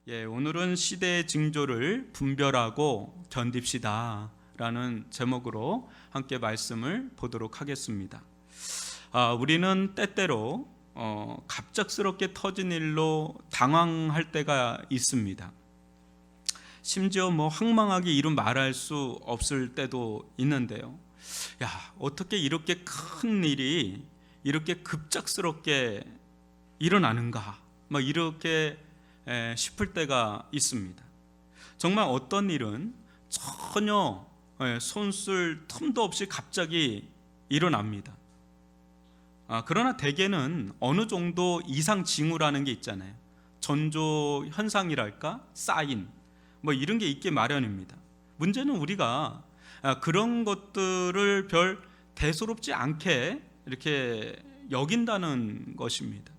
오늘은 시대의 징조를 분별하고 견딥시다 라는 제목으로 함께 말씀을 보도록 하겠습니다. 우리는 때때로 갑작스럽게 터진 일로 당황할 때가 있습니다. 심지어 황망하게 이루 말할 수 없을 때도 있는데요. 어떻게 이렇게 큰 일이 이렇게 급작스럽게 일어나는가 이렇게 싶을 때가 있습니다. 정말 어떤 일은 전혀 손쓸 틈도 없이 갑자기 일어납니다. 그러나 대개는 어느 정도 이상 징후라는 게 있잖아요. 전조 현상이랄까, 사인 이런 게 있기 마련입니다. 문제는 우리가 그런 것들을 별 대수롭지 않게 이렇게 여긴다는 것입니다.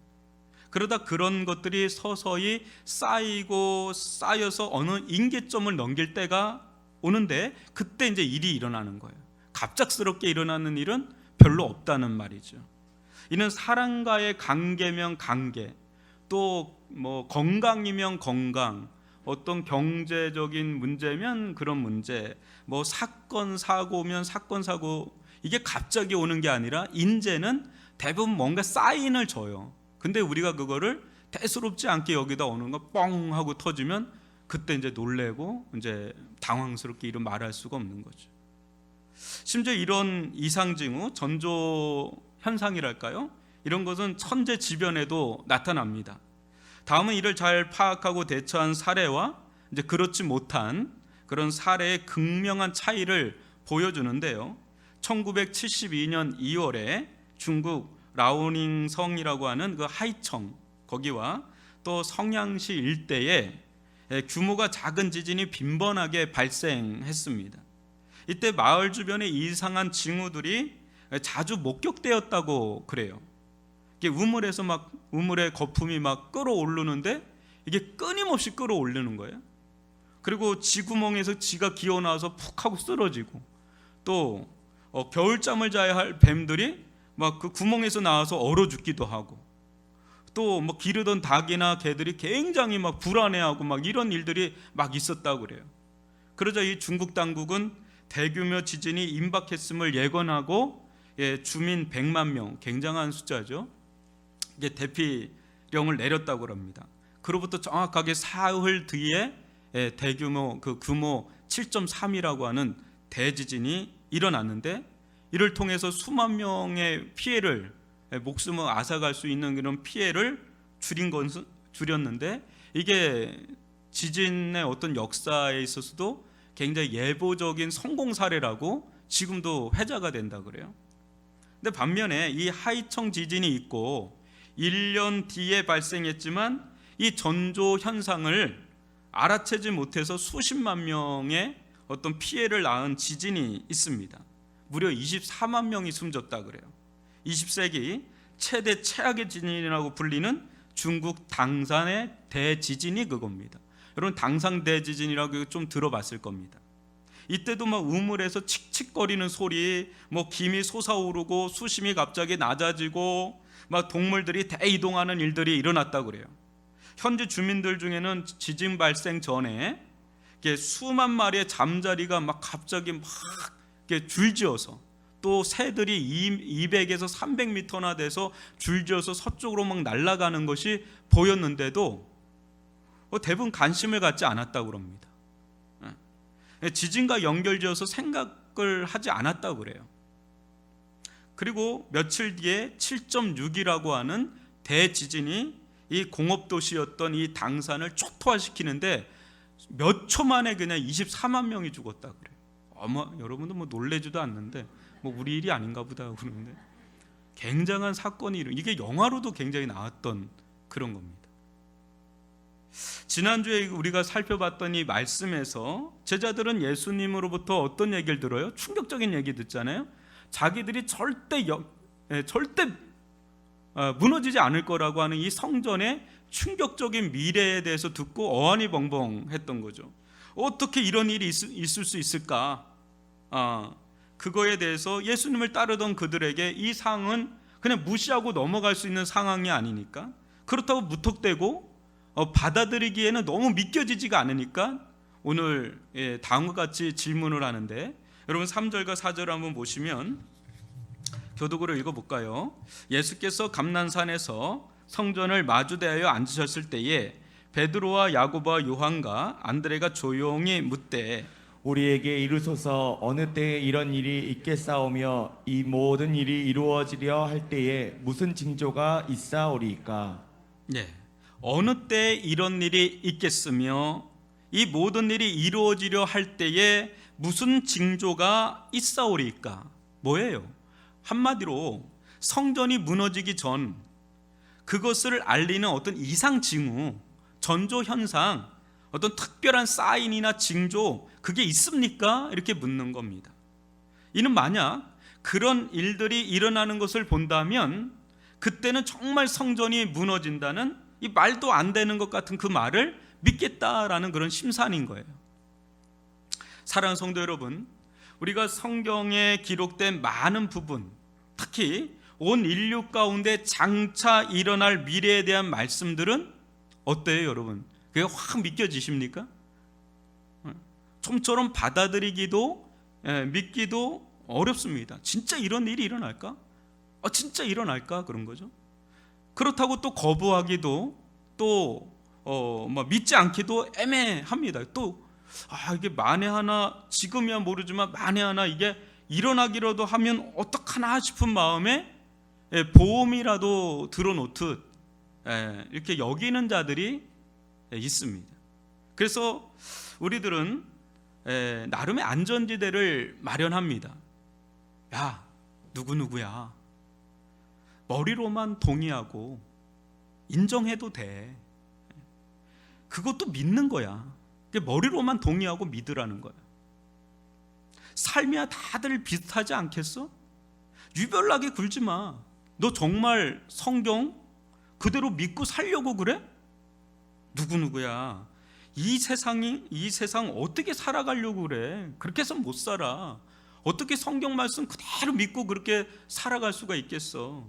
그러다 그런 것들이 서서히 쌓여서 어느 임계점을 넘길 때가 오는데, 그때 이제 일이 일어나는 거예요. 갑작스럽게 일어나는 일은 별로 없다는 말이죠. 이는 사람과의 관계면 관계, 또 건강이면 건강, 어떤 경제적인 문제면 그런 문제, 사건 사고면 사건 사고, 이게 갑자기 오는 게 아니라 인제는 대부분 뭔가 사인을 줘요. 근데 우리가 그거를 대수롭지 않게 여기다 오는 거 뻥 하고 터지면 그때 이제 놀래고 이제 당황스럽게 이런 말할 수가 없는 거죠. 심지어 이런 이상 징후, 전조 현상이랄까요? 이런 것은 천재지변에도 나타납니다. 다음은 이를 잘 파악하고 대처한 사례와 이제 그렇지 못한 그런 사례의 극명한 차이를 보여주는데요. 1972년 2월에 중국 라오닝 성이라고 하는 그 하이청, 거기와 또 성양시 일대에 규모가 작은 지진이 빈번하게 발생했습니다. 이때 마을 주변에 이상한 징후들이 자주 목격되었다고 그래요. 이게 우물의 거품이 끌어오르는데 이게 끊임없이 끌어오르는 거예요. 그리고 지구멍에서 지가 기어나와서 푹 하고 쓰러지고, 또 겨울잠을 자야 할 뱀들이 그 구멍에서 나와서 얼어 죽기도 하고, 또 기르던 닭이나 개들이 굉장히 불안해하고 이런 일들이 있었다고 그래요. 그러자 이 중국 당국은 대규모 지진이 임박했음을 예견하고 주민 100만 명, 굉장한 숫자죠, 이게 대피령을 내렸다고 합니다. 그로부터 정확하게 사흘 뒤에 대규모 규모 7.3이라고 하는 대지진이 일어났는데, 이를 통해서 수만 명의 피해를, 목숨을 앗아갈 수 있는 그런 피해를 줄였는데, 이게 지진의 어떤 역사에 있어서도 굉장히 예보적인 성공 사례라고 지금도 회자가 된다 그래요. 근데 반면에 이 하이청 지진이 있고 1년 뒤에 발생했지만 이 전조 현상을 알아채지 못해서 수십만 명의 어떤 피해를 낳은 지진이 있습니다. 무려 24만 명이 숨졌다 그래요. 20세기 최대 최악의 지진이라고 불리는 중국 당산의 대지진이 그겁니다. 여러분, 당산 대지진이라고 좀 들어봤을 겁니다. 이때도 우물에서 칙칙거리는 소리, 김이 솟아오르고 수심이 갑자기 낮아지고 동물들이 대이동하는 일들이 일어났다고 그래요. 현지 주민들 중에는 지진 발생 전에 수만 마리의 잠자리가 갑자기 줄지어서, 또 새들이 200에서 300m나 돼서 줄지어서 서쪽으로 날아가는 것이 보였는데도 대부분 관심을 갖지 않았다고 합니다. 지진과 연결지어서 생각을 하지 않았다고 그래요. 그리고 며칠 뒤에 7.6이라고 하는 대지진이 이 공업도시였던 이 당산을 초토화시키는데 몇 초 만에 그냥 24만 명이 죽었다 그래요. 아마 여러분도 놀래지도 않는데 우리 일이 아닌가 보다 그러는데, 굉장한 사건이 이게 영화로도 굉장히 나왔던 그런 겁니다. 지난주에 우리가 살펴봤던 이 말씀에서 제자들은 예수님으로부터 어떤 얘기를 들어요? 충격적인 얘기 듣잖아요. 자기들이 절대 무너지지 않을 거라고 하는 이 성전의 충격적인 미래에 대해서 듣고 어안이벙벙했던 거죠. 어떻게 이런 일이 있을 수 있을까? 그거에 대해서 예수님을 따르던 그들에게 이 상황은 그냥 무시하고 넘어갈 수 있는 상황이 아니니까, 그렇다고 무턱대고 받아들이기에는 너무 믿겨지지가 않으니까 오늘 다음과 같이 질문을 하는데, 여러분 3절과 4절을 한번 보시면 교독으로 읽어볼까요? 예수께서 감난산에서 성전을 마주대하여 앉으셨을 때에 베드로와 야고보와 요한과 안드레가 조용히 묻되 우리에게 이르소서 어느 때에 이런 일이 있겠사오며 이 모든 일이 이루어지려 할 때에 무슨 징조가 있사오리이까? 네, 어느 때 이런 일이 있겠으며 이 모든 일이 이루어지려 할 때에 무슨 징조가 있사오리이까? 뭐예요? 한마디로 성전이 무너지기 전 그것을 알리는 어떤 이상 징후, 전조 현상, 어떤 특별한 사인이나 징조, 그게 있습니까? 이렇게 묻는 겁니다. 이는 만약 그런 일들이 일어나는 것을 본다면 그때는 정말 성전이 무너진다는 이 말도 안 되는 것 같은 그 말을 믿겠다라는 그런 심산인 거예요. 사랑하는 성도 여러분, 우리가 성경에 기록된 많은 부분, 특히 온 인류 가운데 장차 일어날 미래에 대한 말씀들은 어때요, 여러분? 그게 확 믿겨지십니까? 좀처럼 받아들이기도 믿기도 어렵습니다. 진짜 이런 일이 일어날까? 진짜 일어날까? 그런 거죠. 그렇다고 또 거부하기도 또 믿지 않기도 애매합니다. 또 이게 만에 하나, 지금이야 모르지만 만에 하나 이게 일어나기라도 하면 어떡하나 싶은 마음에 보험이라도 들어놓듯 이렇게 여기는 자들이 있습니다. 그래서 우리들은 나름의 안전지대를 마련합니다. 야, 누구누구야, 머리로만 동의하고 인정해도 돼. 그것도 믿는 거야. 머리로만 동의하고 믿으라는 거야. 삶이야 다들 비슷하지 않겠어? 유별나게 굴지 마. 너 정말 성경 그대로 믿고 살려고 그래? 누구누구야, 이 세상 어떻게 살아가려고 그래? 그렇게 해서 못 살아. 어떻게 성경 말씀 그대로 믿고 그렇게 살아갈 수가 있겠어?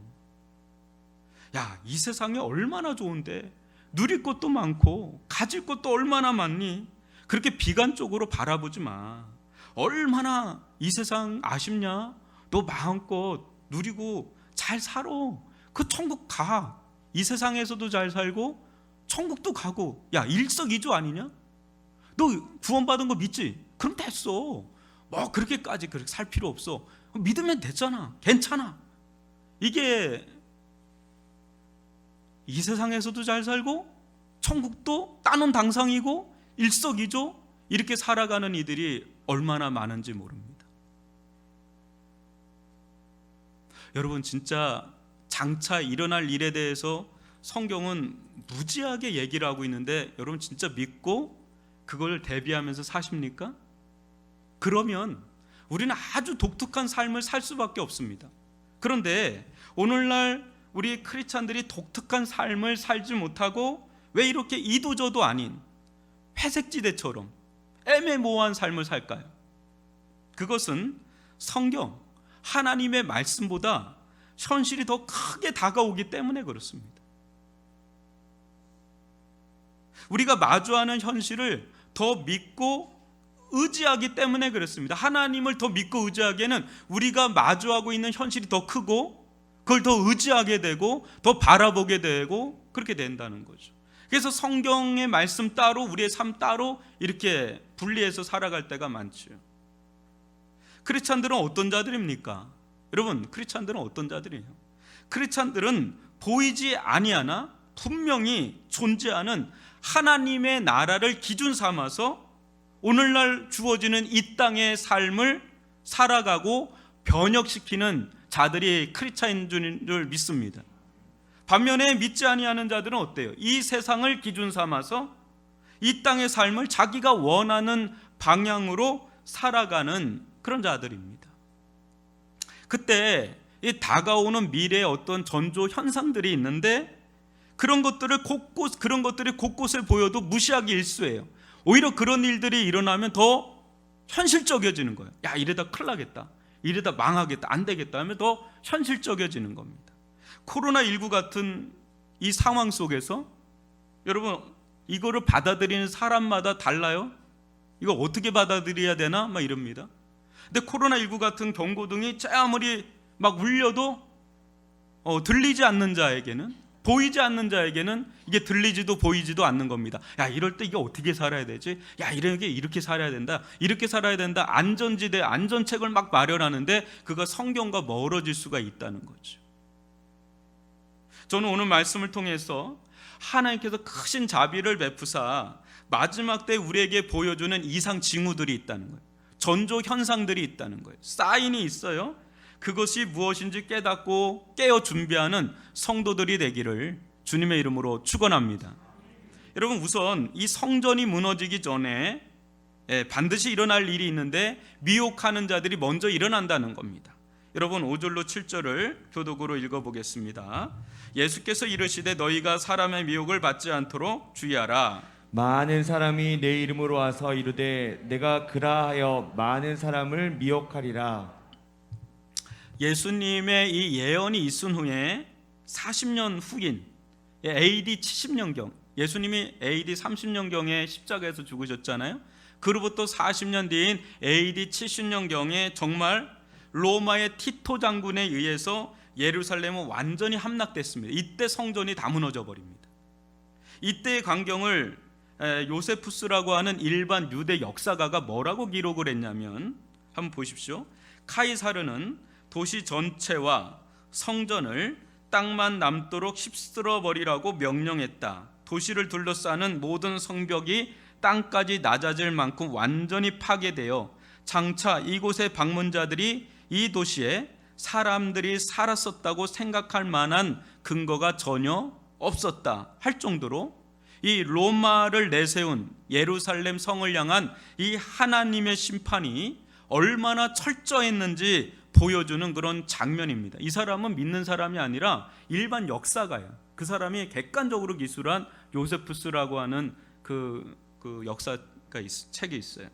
야, 이 세상이 얼마나 좋은데, 누릴 것도 많고 가질 것도 얼마나 많니? 그렇게 비관적으로 바라보지 마. 얼마나 이 세상 아쉽냐? 너 마음껏 누리고 잘 살아. 그 천국 가. 이 세상에서도 잘 살고 천국도 가고. 야, 일석이조 아니냐? 너 구원받은 거 믿지? 그럼 됐어. 뭐 그렇게 살 필요 없어. 믿으면 됐잖아. 괜찮아. 이게 이 세상에서도 잘 살고 천국도 따놓은 당상이고 일석이조 이렇게 살아가는 이들이 얼마나 많은지 모릅니다. 여러분, 진짜 장차 일어날 일에 대해서 성경은 무지하게 얘기를 하고 있는데 여러분 진짜 믿고 그걸 대비하면서 사십니까? 그러면 우리는 아주 독특한 삶을 살 수밖에 없습니다. 그런데 오늘날 우리 크리스찬들이 독특한 삶을 살지 못하고 왜 이렇게 이도저도 아닌 회색지대처럼 애매모호한 삶을 살까요? 그것은 성경, 하나님의 말씀보다 현실이 더 크게 다가오기 때문에 그렇습니다. 우리가 마주하는 현실을 더 믿고 의지하기 때문에 그렇습니다. 하나님을 더 믿고 의지하기에는 우리가 마주하고 있는 현실이 더 크고 그걸 더 의지하게 되고 더 바라보게 되고 그렇게 된다는 거죠. 그래서 성경의 말씀 따로 우리의 삶 따로 이렇게 분리해서 살아갈 때가 많죠. 크리스찬들은 어떤 자들입니까? 여러분, 크리스찬들은 어떤 자들이에요? 크리스찬들은 보이지 아니하나 분명히 존재하는 하나님의 나라를 기준 삼아서 오늘날 주어지는 이 땅의 삶을 살아가고 변혁시키는 자들이 크리스찬인 줄 믿습니다. 반면에 믿지 아니하는 자들은 어때요? 이 세상을 기준 삼아서 이 땅의 삶을 자기가 원하는 방향으로 살아가는 그런 자들입니다. 그때 이 다가오는 미래의 어떤 전조 현상들이 있는데 그런 것들이 곳곳에 보여도 무시하기 일쑤예요. 오히려 그런 일들이 일어나면 더 현실적이어지는 거예요. 야, 이러다 큰일 나겠다, 이러다 망하겠다, 안 되겠다 하면 더 현실적이어지는 겁니다. 코로나19 같은 이 상황 속에서 여러분 이거를 받아들이는 사람마다 달라요. 이걸 어떻게 받아들여야 되나? 막 이럽니다. 근데 코로나19 같은 경고등이 아무리 막 울려도 들리지 않는 자에게는, 보이지 않는 자에게는 이게 들리지도 보이지도 않는 겁니다. 야, 이럴 때 이게 어떻게 살아야 되지? 야, 이렇게 살아야 된다. 이렇게 살아야 된다. 안전지대, 안전책을 막 마련하는데 그가 성경과 멀어질 수가 있다는 거죠. 저는 오늘 말씀을 통해서 하나님께서 크신 자비를 베푸사 마지막 때 우리에게 보여주는 이상 징후들이 있다는 거예요. 전조 현상들이 있다는 거예요. 사인이 있어요. 그것이 무엇인지 깨닫고 깨어 준비하는 성도들이 되기를 주님의 이름으로 축원합니다. 여러분, 우선 이 성전이 무너지기 전에 반드시 일어날 일이 있는데 미혹하는 자들이 먼저 일어난다는 겁니다. 여러분, 5절로 7절을 교독으로 읽어보겠습니다. 예수께서 이르시되 너희가 사람의 미혹을 받지 않도록 주의하라. 많은 사람이 내 이름으로 와서 이르되 내가 그라하여 많은 사람을 미혹하리라. 예수님의 이 예언이 있은 후에 40년 후인 AD 70년경, 예수님이 AD 30년경에 십자가에서 죽으셨잖아요. 그로부터 40년 뒤인 AD 70년경에 정말 로마의 티토 장군에 의해서 예루살렘은 완전히 함락됐습니다. 이때 성전이 다 무너져 버립니다. 이때의 광경을 요세푸스라고 하는 일반 유대 역사가가 뭐라고 기록을 했냐면, 한번 보십시오. 카이사르는 도시 전체와 성전을 땅만 남도록 휩쓸어 버리라고 명령했다. 도시를 둘러싸는 모든 성벽이 땅까지 낮아질 만큼 완전히 파괴되어 장차 이곳의 방문자들이 이 도시에 사람들이 살았었다고 생각할 만한 근거가 전혀 없었다 할 정도로 이 로마를 내세운 예루살렘 성을 향한 이 하나님의 심판이 얼마나 철저했는지 보여주는 그런 장면입니다. 이 사람은 믿는 사람이 아니라 일반 역사가야. 그 사람이 객관적으로 기술한 요세푸스라고 하는 그 역사가 책이 있어요.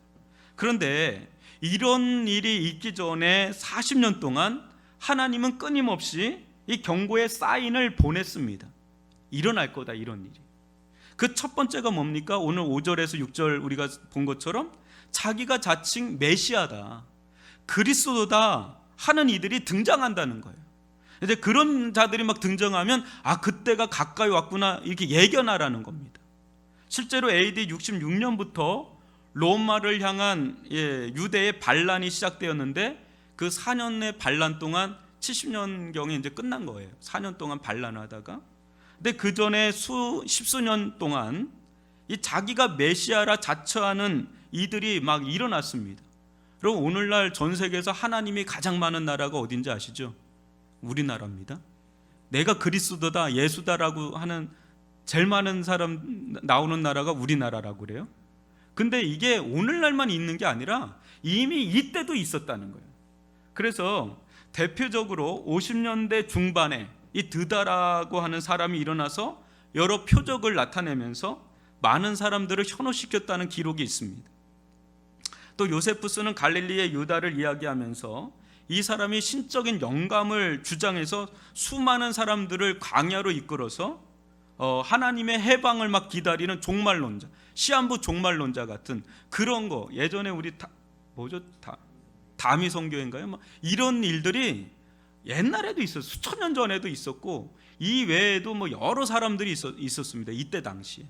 그런데 이런 일이 있기 전에 40년 동안 하나님은 끊임없이 이 경고의 사인을 보냈습니다. 일어날 거다, 이런 일이. 그 첫 번째가 뭡니까? 오늘 5절에서 6절 우리가 본 것처럼 자기가 자칭 메시아다, 그리스도다 하는 이들이 등장한다는 거예요. 이제 그런 자들이 막 등장하면 그때가 가까이 왔구나 이렇게 예견하라는 겁니다. 실제로 AD 66년부터 로마를 향한 유대의 반란이 시작되었는데 그 4년의 반란 동안 70년경에 이제 끝난 거예요. 4년 동안 반란하다가. 근데 그 전에 십수년 동안 이 자기가 메시아라 자처하는 이들이 막 일어났습니다. 그리고 오늘날 전 세계에서 하나님이 가장 많은 나라가 어딘지 아시죠? 우리나라입니다. 내가 그리스도다, 예수다라고 하는 제일 많은 사람 나오는 나라가 우리나라라고 그래요. 근데 이게 오늘날만 있는 게 아니라 이미 이때도 있었다는 거예요. 그래서 대표적으로 50년대 중반에 이 드다라고 하는 사람이 일어나서 여러 표적을 나타내면서 많은 사람들을 현혹시켰다는 기록이 있습니다. 또 요세푸스는 갈릴리의 유다를 이야기하면서 이 사람이 신적인 영감을 주장해서 수많은 사람들을 광야로 이끌어서 하나님의 해방을 막 기다리는 종말론자, 시한부 종말론자 같은 그런 거, 예전에 우리 다미 선교인가요? 막 이런 일들이 옛날에도 있었어요. 수천 년 전에도 있었고 이 외에도 뭐 여러 사람들이 있었습니다. 이때 당시에.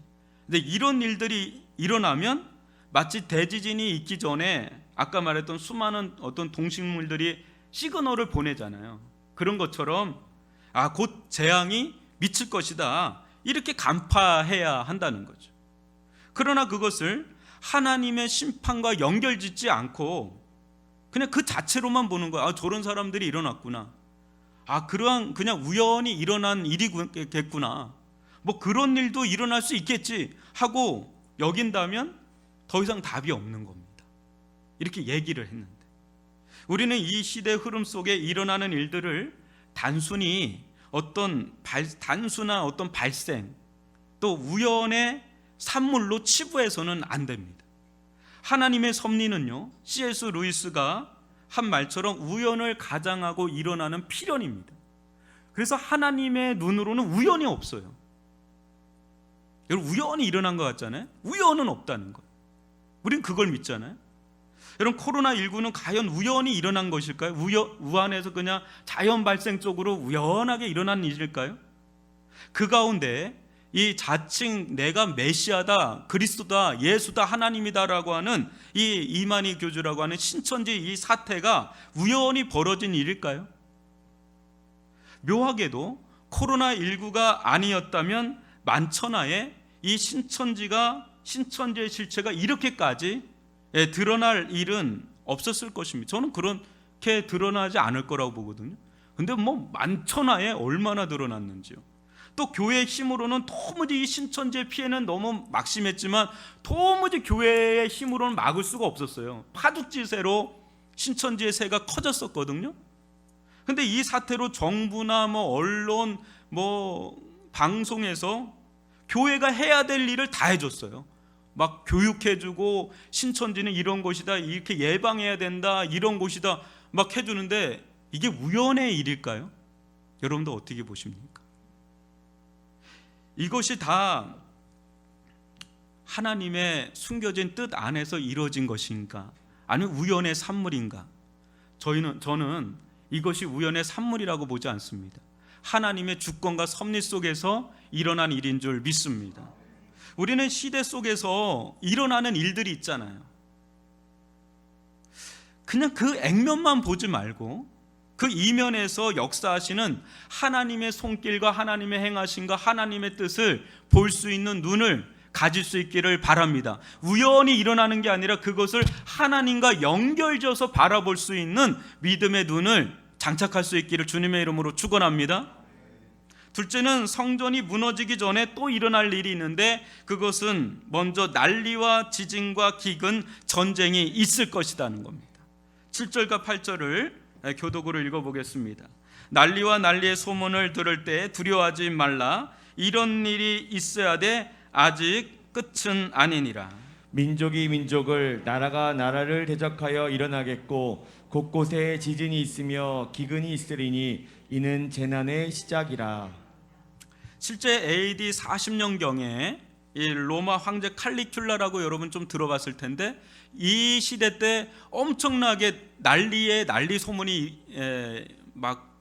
근데 이런 일들이 일어나면 마치 대지진이 있기 전에 아까 말했던 수많은 어떤 동식물들이 시그널을 보내잖아요. 그런 것처럼 곧 재앙이 미칠 것이다 이렇게 간파해야 한다는 거죠. 그러나 그것을 하나님의 심판과 연결짓지 않고 그냥 그 자체로만 보는 거야. 저런 사람들이 일어났구나. 그러한 그냥 우연히 일어난 일이겠구나. 뭐 그런 일도 일어날 수 있겠지 하고 여긴다면 더 이상 답이 없는 겁니다. 이렇게 얘기를 했는데 우리는 이 시대 흐름 속에 일어나는 일들을 단순히 단순한 어떤 발생 또 우연의 산물로 치부해서는 안 됩니다. 하나님의 섭리는요, C.S. 루이스가 한 말처럼 우연을 가장하고 일어나는 필연입니다. 그래서 하나님의 눈으로는 우연이 없어요. 여러분, 우연히 일어난 것 같잖아요. 우연은 없다는 거. 우린 그걸 믿잖아요. 여러분, 코로나19는 과연 우연히 일어난 것일까요? 우한에서 그냥 자연 발생적으로 우연하게 일어난 일일까요? 그 가운데 이 자칭 내가 메시아다, 그리스도다, 예수다, 하나님이다라고 하는 이 이만희 교주라고 하는 신천지 이 사태가 우연히 벌어진 일일까요? 묘하게도 코로나19가 아니었다면 만천하에 이 신천지의 실체가 이렇게까지 드러날 일은 없었을 것입니다. 저는 그렇게 드러나지 않을 거라고 보거든요. 근데 뭐 만천하에 얼마나 드러났는지요. 또 교회의 힘으로는 도무지 이 신천지의 피해는 너무 막심했지만 도무지 교회의 힘으로는 막을 수가 없었어요. 파죽지세로 신천지의 세가 커졌었거든요. 근데 이 사태로 정부나 뭐 언론 뭐 방송에서 교회가 해야 될 일을 다 해줬어요. 막 교육해주고 신천지는 이런 곳이다, 이렇게 예방해야 된다, 이런 곳이다 막 해주는데 이게 우연의 일일까요? 여러분도 어떻게 보십니까? 이것이 다 하나님의 숨겨진 뜻 안에서 이루어진 것인가, 아니면 우연의 산물인가? 저는 이것이 우연의 산물이라고 보지 않습니다. 하나님의 주권과 섭리 속에서 일어난 일인 줄 믿습니다. 우리는 시대 속에서 일어나는 일들이 있잖아요. 그냥 그 액면만 보지 말고 그 이면에서 역사하시는 하나님의 손길과 하나님의 행하심과 하나님의 뜻을 볼 수 있는 눈을 가질 수 있기를 바랍니다. 우연히 일어나는 게 아니라 그것을 하나님과 연결져서 바라볼 수 있는 믿음의 눈을 장착할 수 있기를 주님의 이름으로 축원합니다. 둘째는 성전이 무너지기 전에 또 일어날 일이 있는데 그것은 먼저 난리와 지진과 기근, 전쟁이 있을 것이라는 겁니다. 7절과 8절을 교독으로 읽어보겠습니다. 난리와 난리의 소문을 들을 때 두려워하지 말라. 이런 일이 있어야 돼. 아직 끝은 아니니라. 민족이 민족을, 나라가 나라를 대적하여 일어나겠고 곳곳에 지진이 있으며 기근이 있으리니 이는 재난의 시작이라. 실제 AD 40년경에 이 로마 황제 칼리큘라라고 여러분 좀 들어봤을 텐데 이 시대 때 엄청나게 난리 소문이 막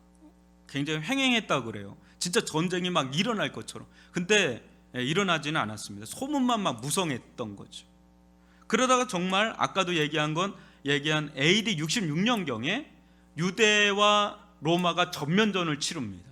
굉장히 횡행했다고 그래요. 진짜 전쟁이 막 일어날 것처럼. 근데 일어나지는 않았습니다. 소문만 막 무성했던 거죠. 그러다가 정말 아까도 얘기한 AD 66년경에 유대와 로마가 전면전을 치릅니다.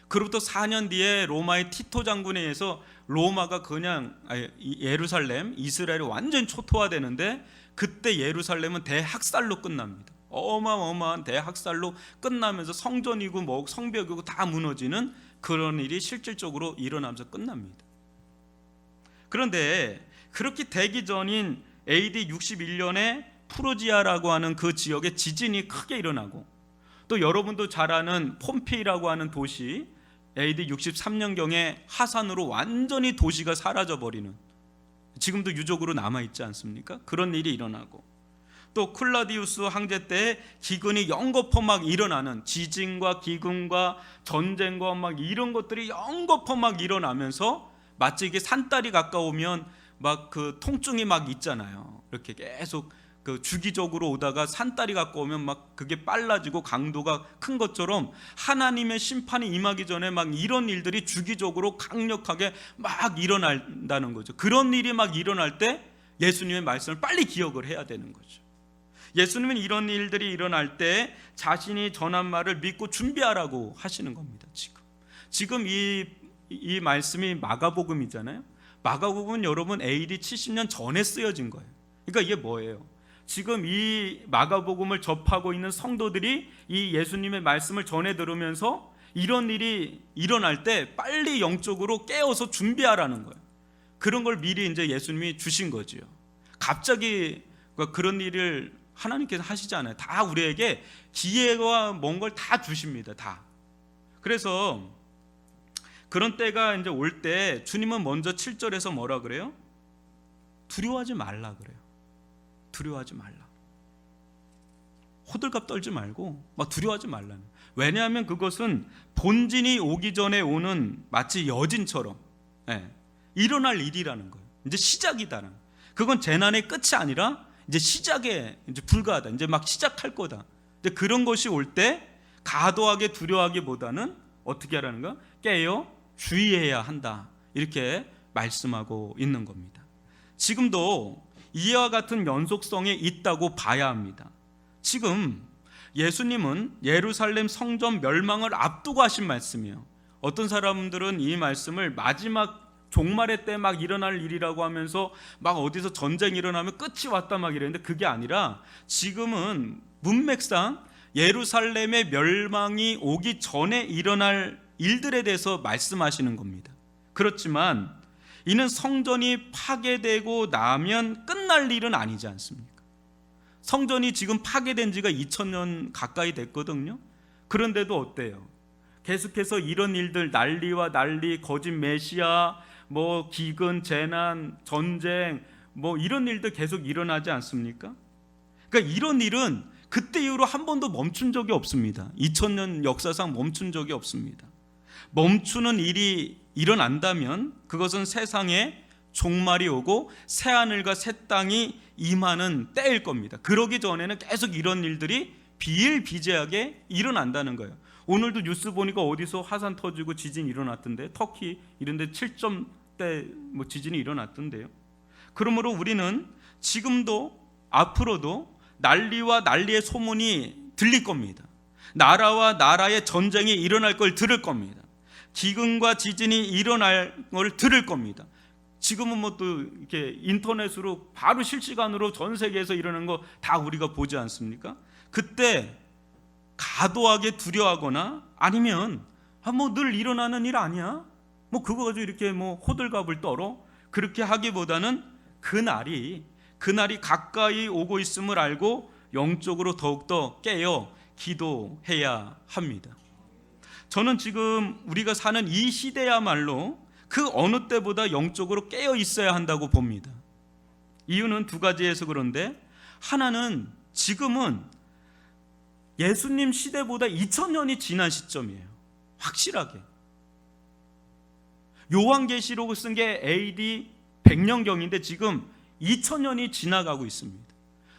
그로부터 4년 뒤에 로마의 티토 장군에 의해서 로마가 그냥 예루살렘, 이스라엘이 완전히 초토화되는데 그때 예루살렘은 대학살로 끝납니다. 어마어마한 대학살로 끝나면서 성전이고 뭐 성벽이고 다 무너지는 그런 일이 실질적으로 일어나면서 끝납니다. 그런데 그렇게 되기 전인 AD 61년에 프루지아라고 하는 그 지역에 지진이 크게 일어나고 또 여러분도 잘 아는 폼페이라고 하는 도시 AD 63년경에 화산으로 완전히 도시가 사라져버리는, 지금도 유적으로 남아있지 않습니까? 그런 일이 일어나고 또 클라디우스 황제 때 기근이 연거푸 막 일어나는, 지진과 기근과 전쟁과 막 이런 것들이 연거푸 막 일어나면서 마치 이게 산딸이 가까우면 막 그 통증이 막 있잖아요. 이렇게 계속 그 주기적으로 오다가 산딸이 가까우면 막 그게 빨라지고 강도가 큰 것처럼 하나님의 심판이 임하기 전에 막 이런 일들이 주기적으로 강력하게 막 일어난다는 거죠. 그런 일이 막 일어날 때 예수님의 말씀을 빨리 기억을 해야 되는 거죠. 예수님은 이런 일들이 일어날 때 자신이 전한 말을 믿고 준비하라고 하시는 겁니다. 지금 이 말씀이 마가복음이잖아요. 마가복음은 여러분 AD 70년 전에 쓰여진 거예요. 그러니까 이게 뭐예요? 지금 이 마가복음을 접하고 있는 성도들이 이 예수님의 말씀을 전해 들으면서 이런 일이 일어날 때 빨리 영적으로 깨어서 준비하라는 거예요. 그런 걸 미리 이제 예수님이 주신 거지요. 갑자기 그런 일을 하나님께서 하시지 않아요. 다 우리에게 기회와 뭔 걸 다 주십니다. 다. 그래서 그런 때가 이제 올 때 주님은 먼저 7절에서 뭐라 그래요? 두려워하지 말라 그래요. 두려워하지 말라. 호들갑 떨지 말고 막 두려워하지 말라는. 왜냐하면 그것은 본진이 오기 전에 오는 마치 여진처럼, 일어날 일이라는 거예요. 이제 시작이다는 거예요. 그건 재난의 끝이 아니라 이제 시작에 이제 불과하다. 이제 막 시작할 거다. 이제 그런 것이 올 때 과도하게 두려워하기보다는 어떻게 하라는 거? 깨어 주의해야 한다. 이렇게 말씀하고 있는 겁니다. 지금도 이와 같은 연속성에 있다고 봐야 합니다. 지금 예수님은 예루살렘 성전 멸망을 앞두고 하신 말씀이에요. 어떤 사람들은 이 말씀을 마지막 종말의 때 막 일어날 일이라고 하면서 막 어디서 전쟁이 일어나면 끝이 왔다 막 이랬는데 그게 아니라 지금은 문맥상 예루살렘의 멸망이 오기 전에 일어날 일들에 대해서 말씀하시는 겁니다. 그렇지만 이는 성전이 파괴되고 나면 끝날 일은 아니지 않습니까? 성전이 지금 파괴된 지가 2000년 가까이 됐거든요. 그런데도 어때요? 계속해서 이런 일들, 난리와 난리, 거짓 메시아, 뭐 기근, 재난, 전쟁, 뭐 이런 일들 계속 일어나지 않습니까? 그러니까 이런 일은 그때 이후로 한 번도 멈춘 적이 없습니다. 2000년 역사상 멈춘 적이 없습니다. 멈추는 일이 일어난다면 그것은 세상에 종말이 오고 새 하늘과 새 땅이 임하는 때일 겁니다. 그러기 전에는 계속 이런 일들이 비일비재하게 일어난다는 거예요. 오늘도 뉴스 보니까 어디서 화산 터지고 지진 일어났던데, 터키 이런 데 7점대 뭐 지진이 일어났던데요. 그러므로 우리는 지금도 앞으로도 난리와 난리의 소문이 들릴 겁니다. 나라와 나라의 전쟁이 일어날 걸 들을 겁니다. 기근과 지진이 일어날 걸 들을 겁니다. 지금은 뭐 또 이렇게 인터넷으로 바로 실시간으로 전 세계에서 일어나는 거 다 우리가 보지 않습니까? 그때 과도하게 두려워하거나 아니면 뭐 늘 일어나는 일 아니야? 뭐 그거 가지고 이렇게 뭐 호들갑을 떨어? 그렇게 하기보다는 그날이 가까이 오고 있음을 알고 영적으로 더욱더 깨어 기도해야 합니다. 저는 지금 우리가 사는 이 시대야말로 그 어느 때보다 영적으로 깨어 있어야 한다고 봅니다. 이유는 두 가지에서 그런데, 하나는 지금은 예수님 시대보다 2000년이 지난 시점이에요. 확실하게. 요한계시록을 쓴 게 AD 100년경인데 지금 2000년이 지나가고 있습니다.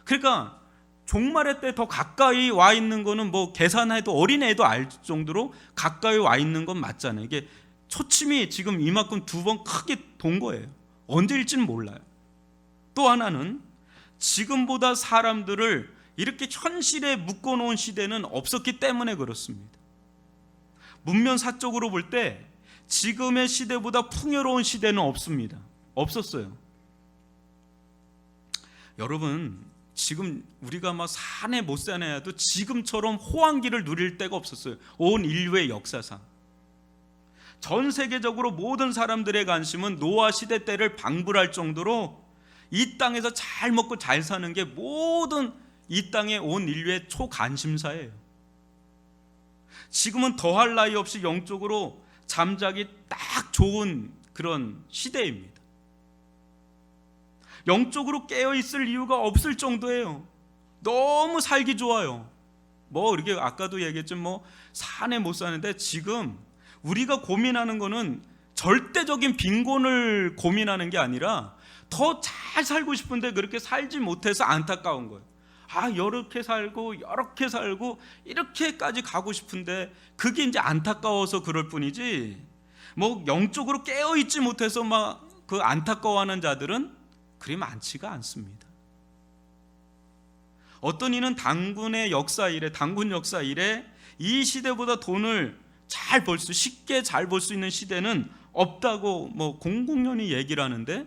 그러니까 종말의 때 더 가까이 와 있는 거는 뭐 계산해도 어린애도 알 정도로 가까이 와 있는 건 맞잖아요. 이게 초침이 지금 이만큼 두 번 크게 돈 거예요. 언제일지는 몰라요. 또 하나는 지금보다 사람들을 이렇게 현실에 묶어놓은 시대는 없었기 때문에 그렇습니다. 문면사적으로 볼 때 지금의 시대보다 풍요로운 시대는 없습니다. 없었어요. 여러분, 지금 우리가 막 사내 못 사내야도 지금처럼 호황기를 누릴 때가 없었어요. 온 인류의 역사상. 전 세계적으로 모든 사람들의 관심은 노아 시대 때를 방불할 정도로 이 땅에서 잘 먹고 잘 사는 게 모든 이 땅의 온 인류의 초관심사예요. 지금은 더할 나위 없이 영적으로 잠자기 딱 좋은 그런 시대입니다. 영적으로 깨어있을 이유가 없을 정도예요. 너무 살기 좋아요. 뭐 이렇게 아까도 얘기했지만 뭐 산에 못 사는데 지금 우리가 고민하는 거는 절대적인 빈곤을 고민하는 게 아니라 더 잘 살고 싶은데 그렇게 살지 못해서 안타까운 거예요. 이렇게 살고 이렇게까지 가고 싶은데 그게 이제 안타까워서 그럴 뿐이지, 뭐 영적으로 깨어있지 못해서 막 그 안타까워하는 자들은 그리 많지가 않습니다. 어떤 이는 당군 역사 이래 이 시대보다 돈을 쉽게 잘 벌 수 있는 시대는 없다고 뭐 공공연히 얘기를 하는데,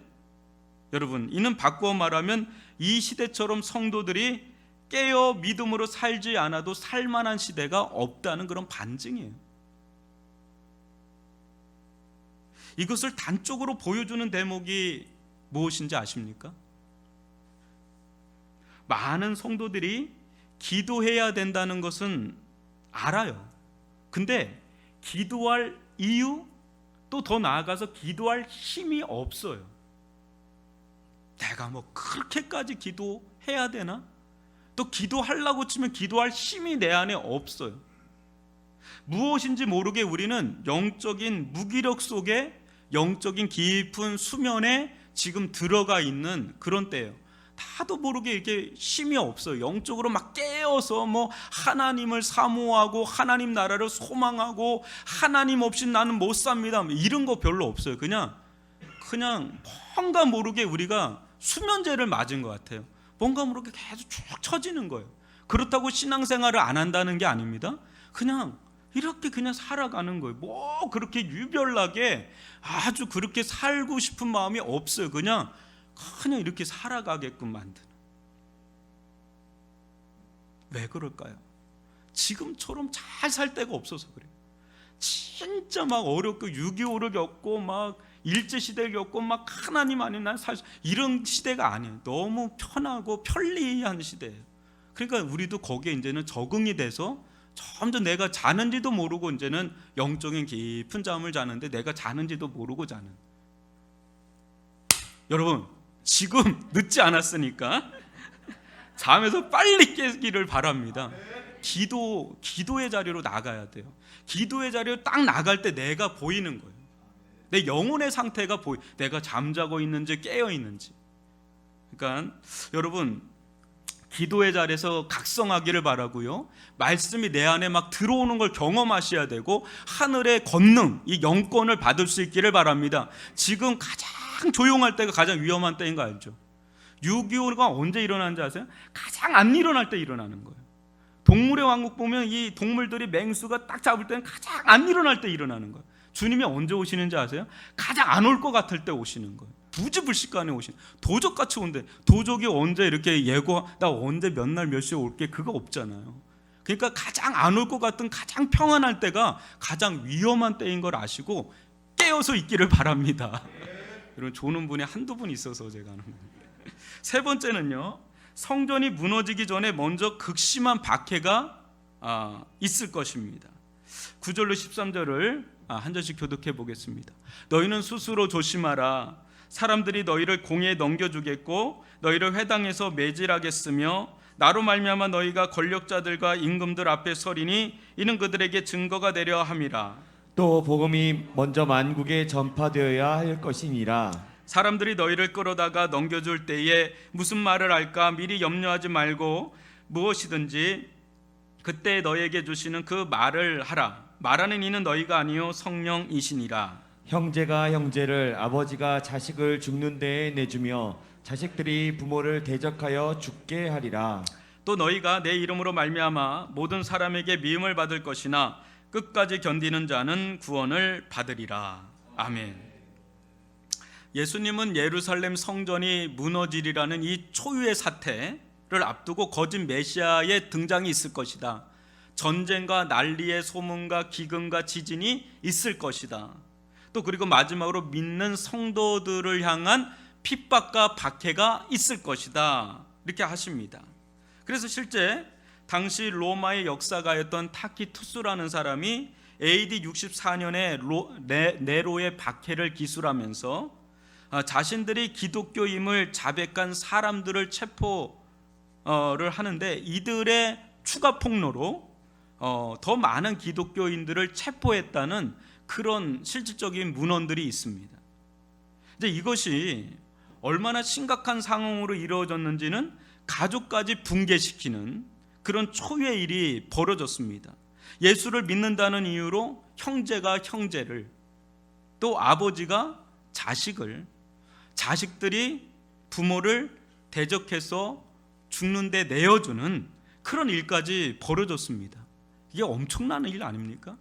여러분, 이는 바꾸어 말하면 이 시대처럼 성도들이 깨어 믿음으로 살지 않아도 살만한 시대가 없다는 그런 반증이에요. 이것을 단적으로 보여주는 대목이 무엇인지 아십니까? 많은 성도들이 기도해야 된다는 것은 알아요. 근데 기도할 이유, 또 더 나아가서 기도할 힘이 없어요. 내가 뭐 그렇게까지 기도해야 되나? 또 기도하려고 치면 기도할 힘이 내 안에 없어요. 무엇인지 모르게 우리는 영적인 무기력 속에 영적인 깊은 수면에 지금 들어가 있는 그런 때예요. 나도 모르게 이렇게 힘이 없어요. 영적으로 막 깨어서 뭐 하나님을 사모하고 하나님 나라를 소망하고 하나님 없이 나는 못 삽니다, 이런 거 별로 없어요. 그냥 뭔가 모르게 우리가 수면제를 맞은 것 같아요. 뭔가 모르게 계속 쭉 처지는 거예요. 그렇다고 신앙생활을 안 한다는 게 아닙니다. 그냥 이렇게 그냥 살아가는 거예요. 뭐 그렇게 유별나게 아주 그렇게 살고 싶은 마음이 없어요. 그냥 이렇게 살아가게끔 만드는. 왜 그럴까요? 지금처럼 잘 살 때가 없어서 그래요. 진짜 막 어렵고 6.25를 겪고 막 일제시대를 겪고 막 하나님 아닌 난 살 이런 시대가 아니에요. 너무 편하고 편리한 시대예요. 그러니까 우리도 거기에 이제는 적응이 돼서 점점 내가 자는지도 모르고 이제는 영적인 깊은 잠을 자는데 내가 자는지도 모르고 자는. 여러분 지금 늦지 않았으니까 잠에서 빨리 깨기를 바랍니다. 기도의 자리로 나가야 돼요. 기도의 자리로 딱 나갈 때 내가 보이는 거예요. 내 영혼의 상태가 내가 잠자고 있는지 깨어 있는지. 그러니까 여러분 기도의 자리에서 각성하기를 바라고요. 말씀이 내 안에 막 들어오는 걸 경험하셔야 되고 하늘의 권능, 이 영권을 받을 수 있기를 바랍니다. 지금 가장 조용할 때가 가장 위험한 때인 거 알죠? 6.25가 언제 일어나는지 아세요? 가장 안 일어날 때 일어나는 거예요. 동물의 왕국 보면 이 동물들이 맹수가 딱 잡을 때는 가장 안 일어날 때 일어나는 거예요. 주님이 언제 오시는지 아세요? 가장 안 올 것 같을 때 오시는 거예요. 부지불식간에 오신 도적같이 온대. 도적이 언제 이렇게 나 언제 몇 날 몇 시에 올게 그거 없잖아요. 그러니까 가장 안 올 것 같은 가장 평안할 때가 가장 위험한 때인 걸 아시고 깨어서 있기를 바랍니다. 이런 조는 분이 한두 분 있어서 제가 하는 거예요. 세 번째는요, 성전이 무너지기 전에 먼저 극심한 박해가 있을 것입니다. 9절로 13절을 한 절씩 교독해 보겠습니다. 너희는 스스로 조심하라. 사람들이 너희를 공에 넘겨주겠고 너희를 회당에서 매질하겠으며 나로 말미암아 너희가 권력자들과 임금들 앞에 서리니 이는 그들에게 증거가 되려 함이라. 또 복음이 먼저 만국에 전파되어야 할 것이니라. 사람들이 너희를 끌어다가 넘겨줄 때에 무슨 말을 할까 미리 염려하지 말고 무엇이든지 그때 너희에게 주시는 그 말을 하라. 말하는 이는 너희가 아니요 성령이시니라. 형제가 형제를, 아버지가 자식을 죽는 데에 내주며 자식들이 부모를 대적하여 죽게 하리라. 또 너희가 내 이름으로 말미암아 모든 사람에게 미움을 받을 것이나 끝까지 견디는 자는 구원을 받으리라. 아멘. 예수님은 예루살렘 성전이 무너지리라는 이 초유의 사태를 앞두고 거짓 메시아의 등장이 있을 것이다. 전쟁과 난리의 소문과 기근과 지진이 있을 것이다. 또 그리고 마지막으로 믿는 성도들을 향한 핍박과 박해가 있을 것이다. 이렇게 하십니다. 그래서 실제 당시 로마의 역사가였던 타키투스라는 사람이 AD 64년에 네로의 박해를 기술하면서 자신들이 기독교임을 자백한 사람들을 체포를 하는데 이들의 추가 폭로로 더 많은 기독교인들을 체포했다는 그런 실질적인 문헌들이 있습니다. 이제 이것이 얼마나 심각한 상황으로 이루어졌는지는 가족까지 붕괴시키는 그런 초유의 일이 벌어졌습니다. 예수를 믿는다는 이유로 형제가 형제를, 또 아버지가 자식을, 자식들이 부모를 대적해서 죽는데 내어주는 그런 일까지 벌어졌습니다. 이게 엄청난 일 아닙니까?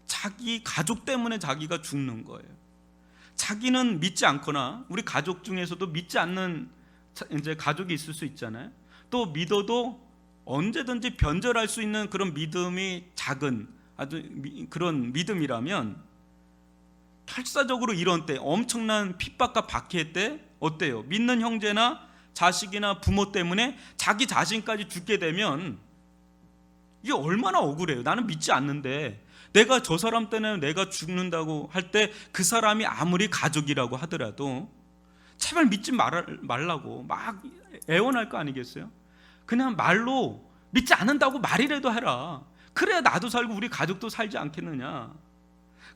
자기 가족 때문에 자기가 죽는 거예요. 자기는 믿지 않거나 우리 가족 중에서도 믿지 않는 이제 가족이 있을 수 있잖아요. 또 믿어도 언제든지 변절할 수 있는 그런 믿음이 작은 아주 그런 믿음이라면 필사적으로 이런 때 엄청난 핍박과 박해 때 어때요? 믿는 형제나 자식이나 부모 때문에 자기 자신까지 죽게 되면 이게 얼마나 억울해요. 나는 믿지 않는데 내가 저 사람 때문에 내가 죽는다고 할 때 그 사람이 아무리 가족이라고 하더라도 제발 믿지 말라고 막 애원할 거 아니겠어요? 그냥 말로 믿지 않는다고 말이라도 해라. 그래야 나도 살고 우리 가족도 살지 않겠느냐.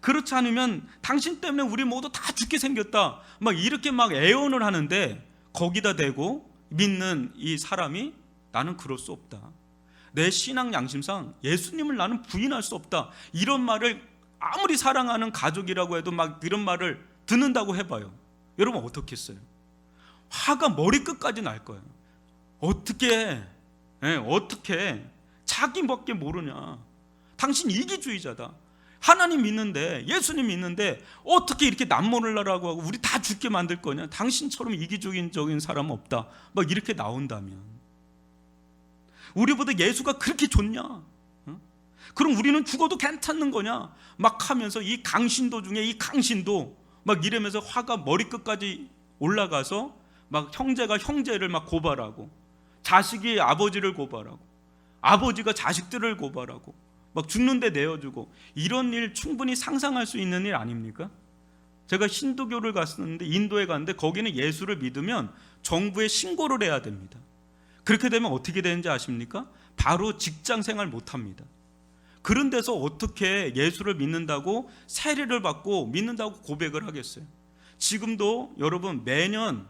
그렇지 않으면 당신 때문에 우리 모두 다 죽게 생겼다, 막 이렇게 막 애원을 하는데 거기다 대고 믿는 이 사람이 나는 그럴 수 없다, 내 신앙 양심상 예수님을 나는 부인할 수 없다, 이런 말을 아무리 사랑하는 가족이라고 해도 막 이런 말을 듣는다고 해봐요. 여러분 어떻겠어요? 화가 머리끝까지 날 거예요. 어떻게 자기밖에 모르냐, 당신 이기주의자다, 하나님 믿는데, 예수님 믿는데 어떻게 이렇게 남모를라라고 하고 우리 다 죽게 만들 거냐, 당신처럼 이기주의적인 사람은 없다, 막 이렇게 나온다면, 우리보다 예수가 그렇게 좋냐, 그럼 우리는 죽어도 괜찮는 거냐, 막 하면서 이 강신도 중에 이 강신도 막 이러면서 화가 머리끝까지 올라가서 막 형제가 형제를 막 고발하고, 자식이 아버지를 고발하고, 아버지가 자식들을 고발하고, 막 죽는데 내어주고, 이런 일 충분히 상상할 수 있는 일 아닙니까? 제가 힌두교를 갔었는데, 인도에 갔는데 거기는 예수를 믿으면 정부에 신고를 해야 됩니다. 그렇게 되면 어떻게 되는지 아십니까? 바로 직장 생활 못합니다. 그런 데서 어떻게 예수를 믿는다고 세례를 받고 믿는다고 고백을 하겠어요? 지금도 여러분 매년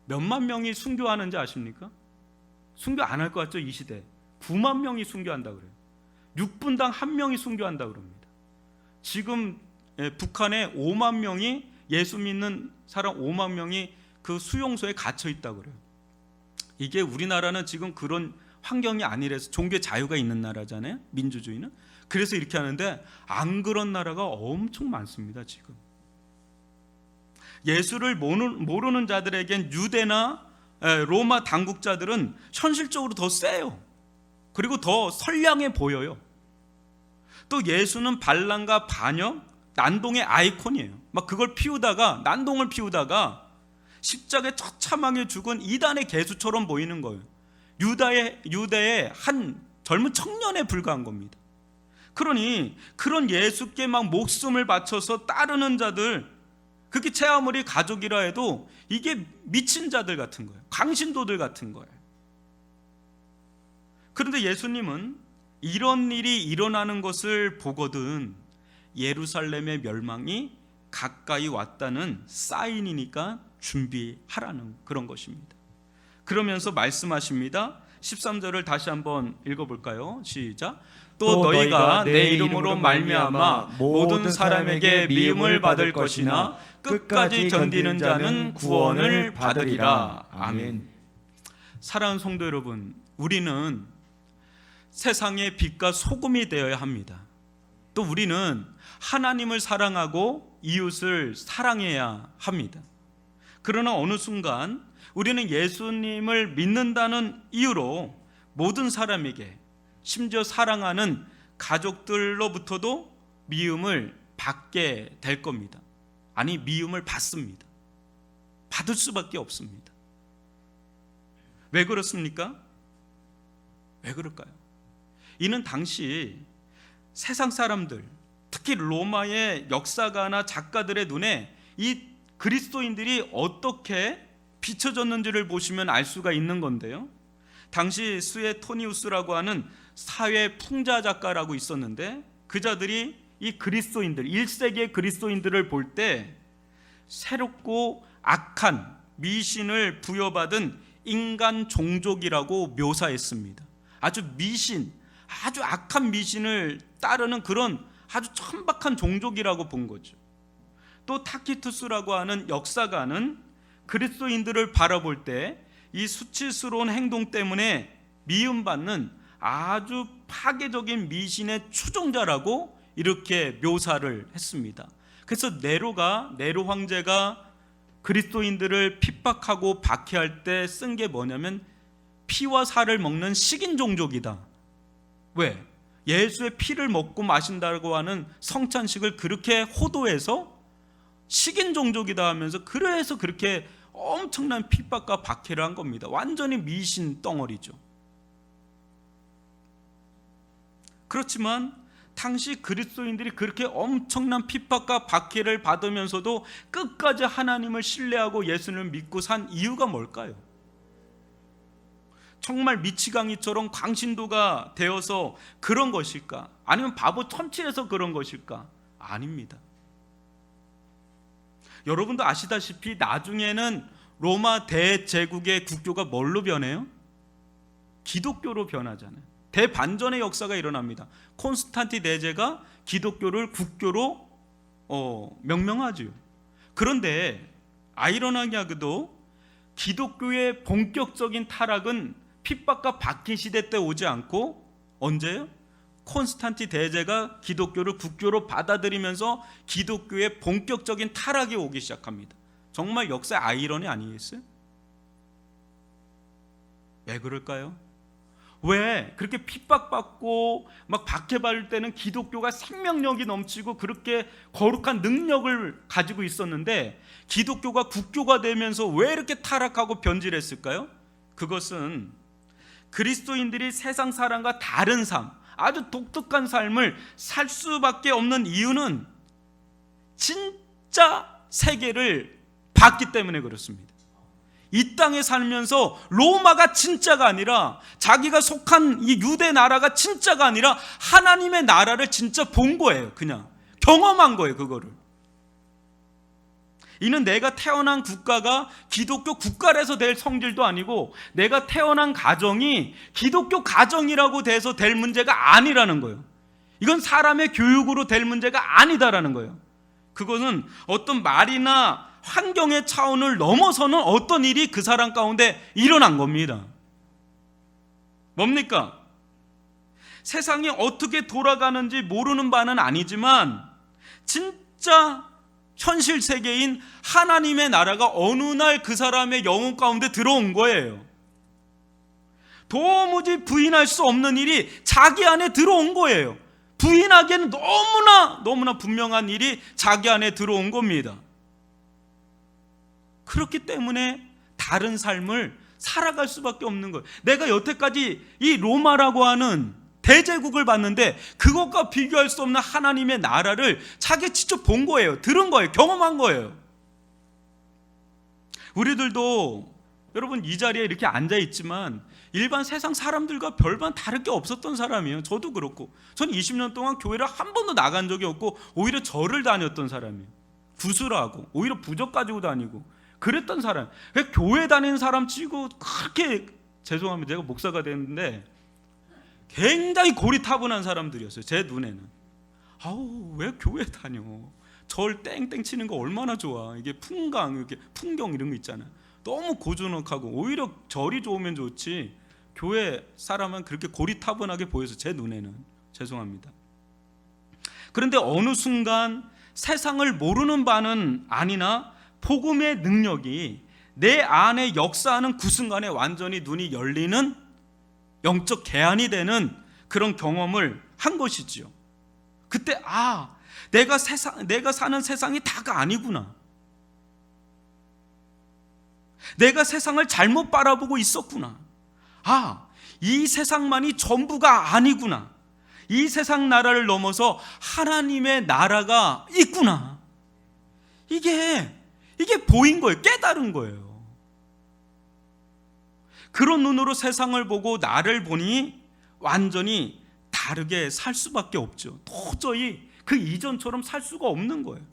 몇만 명이 순교하는지 아십니까? 순교 안 할 것 같죠? 이 시대 9만 명이 순교한다 그래요. 6분당 1명이 순교한다 그럽니다. 지금 북한에 5만 명이, 예수 믿는 사람 5만 명이 그 수용소에 갇혀 있다 그래요. 이게 우리나라는 지금 그런 환경이 아니라서, 종교 자유가 있는 나라잖아요, 민주주의는. 그래서 이렇게 하는데 안 그런 나라가 엄청 많습니다. 지금 예수를 모르는 자들에겐 유대나 로마 당국자들은 현실적으로 더 세요. 그리고 더 선량해 보여요. 또 예수는 반란과 반역, 난동의 아이콘이에요. 막 그걸 피우다가, 난동을 피우다가 십자가에 처참하게 죽은 이단의 개수처럼 보이는 거예요. 유대의 한 젊은 청년에 불과한 겁니다. 그러니 그런 예수께 막 목숨을 바쳐서 따르는 자들, 그게 제 아무리 가족이라 해도 이게 미친 자들 같은 거예요. 강신도들 같은 거예요. 그런데 예수님은 이런 일이 일어나는 것을 보거든 예루살렘의 멸망이 가까이 왔다는 사인이니까 준비하라는 그런 것입니다. 그러면서 말씀하십니다. 13절을 다시 한번 읽어볼까요? 시작. 또 너희가 내 이름으로 말미암아 모든 사람에게 미움을 받을 것이나 끝까지 견디는 자는 구원을 받으리라. 아멘. 사랑하는 성도 여러분, 우리는 세상의 빛과 소금이 되어야 합니다. 또 우리는 하나님을 사랑하고 이웃을 사랑해야 합니다. 그러나 어느 순간 우리는 예수님을 믿는다는 이유로 모든 사람에게, 심지어 사랑하는 가족들로부터도 미움을 받게 될 겁니다. 아니, 미움을 받습니다. 받을 수밖에 없습니다. 왜 그렇습니까? 왜 그럴까요? 이는 당시 세상 사람들, 특히 로마의 역사가나 작가들의 눈에 이 그리스도인들이 어떻게 비춰졌는지를 보시면 알 수가 있는 건데요. 당시 스웨토니우스라고 하는 사회 풍자 작가라고 있었는데, 그 자들이 이 그리스도인들, 1세기의 그리스도인들을 볼 때 새롭고 악한 미신을 부여받은 인간 종족이라고 묘사했습니다. 아주 미신, 아주 악한 미신을 따르는 그런 아주 천박한 종족이라고 본 거죠. 또 타키투스라고 하는 역사가는 그리스도인들을 바라볼 때 이 수치스러운 행동 때문에 미움받는 아주 파괴적인 미신의 추종자라고 이렇게 묘사를 했습니다. 그래서 네로 황제가 그리스도인들을 핍박하고 박해할 때 쓴 게 뭐냐면 피와 살을 먹는 식인 종족이다. 왜? 예수의 피를 먹고 마신다고 하는 성찬식을 그렇게 호도해서 식인 종족이다 하면서, 그래서 그렇게 엄청난 핍박과 박해를 한 겁니다. 완전히 미신 덩어리죠. 그렇지만 당시 그리스도인들이 그렇게 엄청난 핍박과 박해를 받으면서도 끝까지 하나님을 신뢰하고 예수님을 믿고 산 이유가 뭘까요? 정말 미치광이처럼 광신도가 되어서 그런 것일까? 아니면 바보 천치에서 그런 것일까? 아닙니다. 여러분도 아시다시피 나중에는 로마 대제국의 국교가 뭘로 변해요? 기독교로 변하잖아요. 대반전의 역사가 일어납니다. 콘스탄티 대제가 기독교를 국교로 명명하죠. 그런데 아이러니하게도 기독교의 본격적인 타락은 핍박과 박해 시대 때 오지 않고 언제요? 콘스탄티 대제가 기독교를 국교로 받아들이면서 기독교의 본격적인 타락이 오기 시작합니다. 정말 역사의 아이러니 아니겠어요? 왜 그럴까요? 왜 그렇게 핍박받고 막 박해받을 때는 기독교가 생명력이 넘치고 그렇게 거룩한 능력을 가지고 있었는데 기독교가 국교가 되면서 왜 이렇게 타락하고 변질했을까요? 그것은 그리스도인들이 세상 사람과 다른 삶, 아주 독특한 삶을 살 수밖에 없는 이유는 진짜 세계를 봤기 때문에 그렇습니다. 이 땅에 살면서 로마가 진짜가 아니라 자기가 속한 이 유대 나라가 진짜가 아니라 하나님의 나라를 진짜 본 거예요. 그냥 경험한 거예요. 그거를. 이는 내가 태어난 국가가 기독교 국가라서 될 성질도 아니고 내가 태어난 가정이 기독교 가정이라고 돼서 될 문제가 아니라는 거예요. 이건 사람의 교육으로 될 문제가 아니다라는 거예요. 그것은 어떤 말이나 환경의 차원을 넘어서는 어떤 일이 그 사람 가운데 일어난 겁니다. 뭡니까? 세상이 어떻게 돌아가는지 모르는 바는 아니지만 진짜 현실 세계인 하나님의 나라가 어느 날 그 사람의 영혼 가운데 들어온 거예요. 도무지 부인할 수 없는 일이 자기 안에 들어온 거예요. 부인하기에는 너무나 분명한 일이 자기 안에 들어온 겁니다. 그렇기 때문에 다른 삶을 살아갈 수밖에 없는 거예요. 내가 여태까지 이 로마라고 하는 대제국을 봤는데 그것과 비교할 수 없는 하나님의 나라를 자기 직접 본 거예요. 들은 거예요. 경험한 거예요. 우리들도 여러분 이 자리에 이렇게 앉아있지만 일반 세상 사람들과 별반 다를 게 없었던 사람이에요. 저도 그렇고. 전 20년 동안 교회를 한 번도 나간 적이 없고 오히려 절을 다녔던 사람이에요. 구슬하고 오히려 부적 가지고 다니고 그랬던 사람. 교회 다니는 사람 치고 그렇게 죄송합니다. 제가 목사가 됐는데 굉장히 고리타분한 사람들이었어요. 제 눈에는. 아우 왜 교회 다녀? 절 땡땡 치는 거 얼마나 좋아. 이게 풍광, 이렇게 풍경 이런 거 있잖아요. 너무 고즈넉하고 오히려 절이 좋으면 좋지. 교회 사람은 그렇게 고리타분하게 보여서 제 눈에는. 죄송합니다. 그런데 어느 순간 세상을 모르는 바는 아니나 복음의 능력이 내 안에 역사하는 그 순간에 완전히 눈이 열리는 영적 개안이 되는 그런 경험을 한 것이지요. 그때 내가 사는 세상이 다가 아니구나. 내가 세상을 잘못 바라보고 있었구나. 이 세상만이 전부가 아니구나. 이 세상 나라를 넘어서 하나님의 나라가 있구나. 이게 보인 거예요. 깨달은 거예요. 그런 눈으로 세상을 보고 나를 보니 완전히 다르게 살 수밖에 없죠. 도저히 그 이전처럼 살 수가 없는 거예요.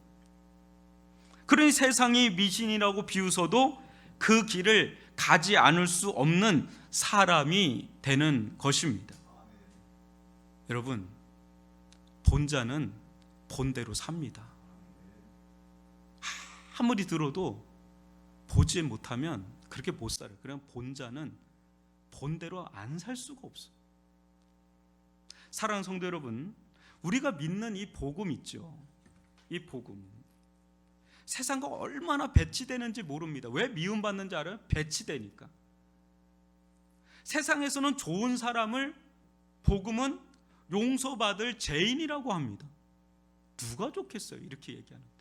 그러니 세상이 미신이라고 비웃어도 그 길을 가지 않을 수 없는 사람이 되는 것입니다. 여러분, 본자는 본대로 삽니다. 아무리 들어도 보지 못하면 그렇게 못 살아요. 그냥 본자는 본대로 안 살 수가 없어요. 사랑하는 성도 여러분, 우리가 믿는 이 복음 있죠. 이 복음. 세상과 얼마나 배치되는지 모릅니다. 왜 미움받는지 알아요? 배치되니까. 세상에서는 좋은 사람을 복음은 용서받을 죄인이라고 합니다. 누가 좋겠어요? 이렇게 얘기하는데.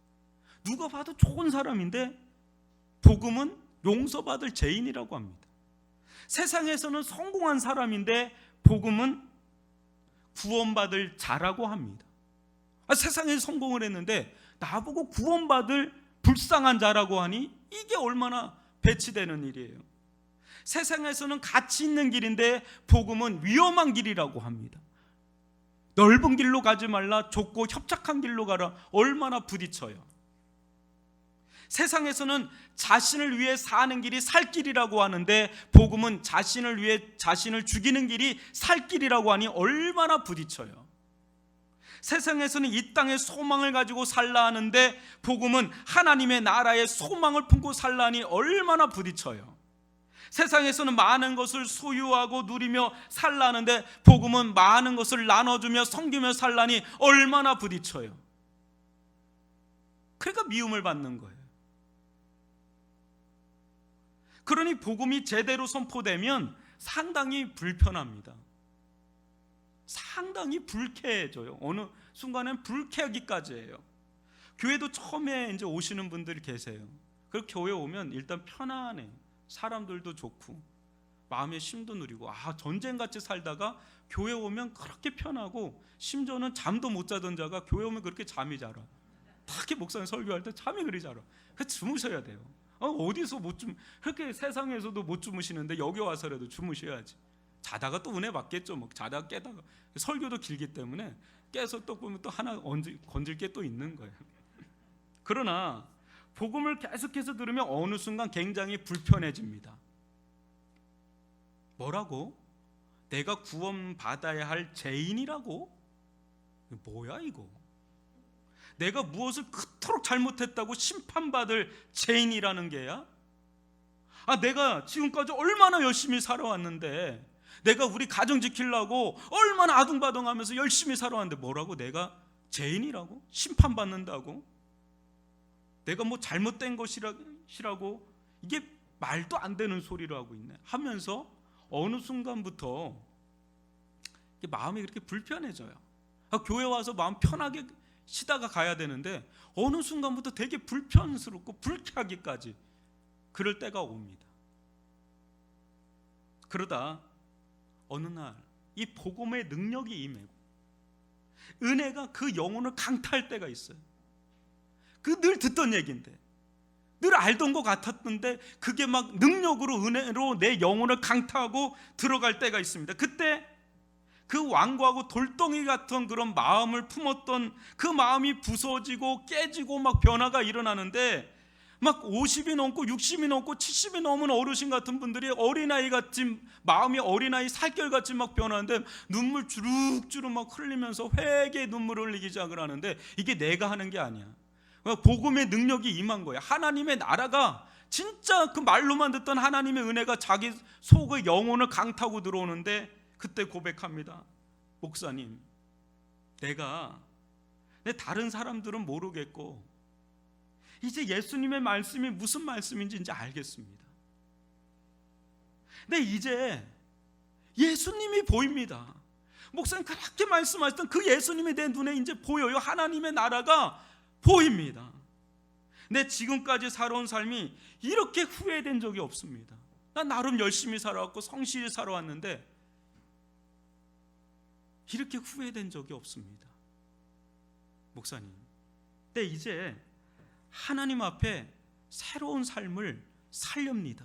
누가 봐도 좋은 사람인데 복음은 용서받을 죄인이라고 합니다. 세상에서는 성공한 사람인데 복음은 구원받을 자라고 합니다. 세상에서 성공을 했는데 나보고 구원받을 불쌍한 자라고 하니 이게 얼마나 배치되는 일이에요. 세상에서는 가치 있는 길인데 복음은 위험한 길이라고 합니다. 넓은 길로 가지 말라, 좁고 협착한 길로 가라. 얼마나 부딪혀요. 세상에서는 자신을 위해 사는 길이 살 길이라고 하는데 복음은 자신을 위해 자신을 죽이는 길이 살 길이라고 하니 얼마나 부딪혀요. 세상에서는 이 땅의 소망을 가지고 살라 하는데 복음은 하나님의 나라의 소망을 품고 살라 하니 얼마나 부딪혀요. 세상에서는 많은 것을 소유하고 누리며 살라 하는데 복음은 많은 것을 나눠주며 섬기며 살라니 얼마나 부딪혀요. 그러니까 미움을 받는 거예요. 그러니 복음이 제대로 선포되면 상당히 불편합니다. 상당히 불쾌해져요. 어느 순간엔 불쾌하기까지 해요. 교회도 처음에 이제 오시는 분들이 계세요. 그리고 교회 오면 일단 편안해요. 사람들도 좋고 마음의 쉼도 누리고, 전쟁같이 살다가 교회 오면 그렇게 편하고 심지어는 잠도 못 자던 자가 교회 오면 그렇게 잠이 잘 와. 특히 목사님 설교할 때 잠이 그리 잘 와. 그래서 주무셔야 돼요. 어디서 그렇게 세상에서도 못 주무시는데 여기 와서라도 주무셔야지. 자다가 또 은혜 받겠죠. 자다가 깨다가 설교도 길기 때문에 깨서 또 보면 또 하나 건질 게 또 있는 거예요. 그러나 복음을 계속해서 들으면 어느 순간 굉장히 불편해집니다. 뭐라고? 내가 구원받아야 할 죄인이라고? 뭐야 이거? 내가 무엇을 그토록 잘못했다고 심판받을 죄인이라는 게야? 내가 지금까지 얼마나 열심히 살아왔는데, 내가 우리 가정 지키려고 얼마나 아둥바둥하면서 열심히 살아왔는데 뭐라고? 내가 죄인이라고? 심판받는다고? 내가 뭐 잘못된 것이라고? 이게 말도 안 되는 소리를 하고 있네 하면서 어느 순간부터 마음이 그렇게 불편해져요. 교회 와서 마음 편하게 쉬다가 가야 되는데 어느 순간부터 되게 불편스럽고 불쾌하기까지 그럴 때가 옵니다. 그러다 어느 날 이 복음의 능력이 임하고 은혜가 그 영혼을 강타할 때가 있어요. 그 늘 듣던 얘기인데, 늘 알던 것 같았는데 그게 막 능력으로, 은혜로 내 영혼을 강타하고 들어갈 때가 있습니다. 그때 그 완고하고 돌덩이 같은 그런 마음을 품었던 그 마음이 부서지고 깨지고 막 변화가 일어나는데, 막 50이 넘고 60이 넘고 70이 넘은 어르신 같은 분들이 어린아이 같이, 마음이 어린아이 살결같이 막 변하는데 눈물 주룩주룩 막 흘리면서 회개의 눈물을 흘리기 시작을 하는데, 이게 내가 하는 게 아니야. 복음의 능력이 임한 거야. 하나님의 나라가 진짜 그 말로만 듣던 하나님의 은혜가 자기 속의 영혼을 강타고 들어오는데, 그때 고백합니다. 목사님, 내가 다른 사람들은 모르겠고 이제 예수님의 말씀이 무슨 말씀인지 이제 알겠습니다. 근데 이제 예수님이 보입니다. 목사님 그렇게 말씀하셨던 그 예수님이 내 눈에 이제 보여요. 하나님의 나라가 보입니다. 내 지금까지 살아온 삶이 이렇게 후회된 적이 없습니다. 난 나름 열심히 살아왔고 성실히 살아왔는데 이렇게 후회된 적이 없습니다. 목사님, 근데 이제 하나님 앞에 새로운 삶을 살렵니다.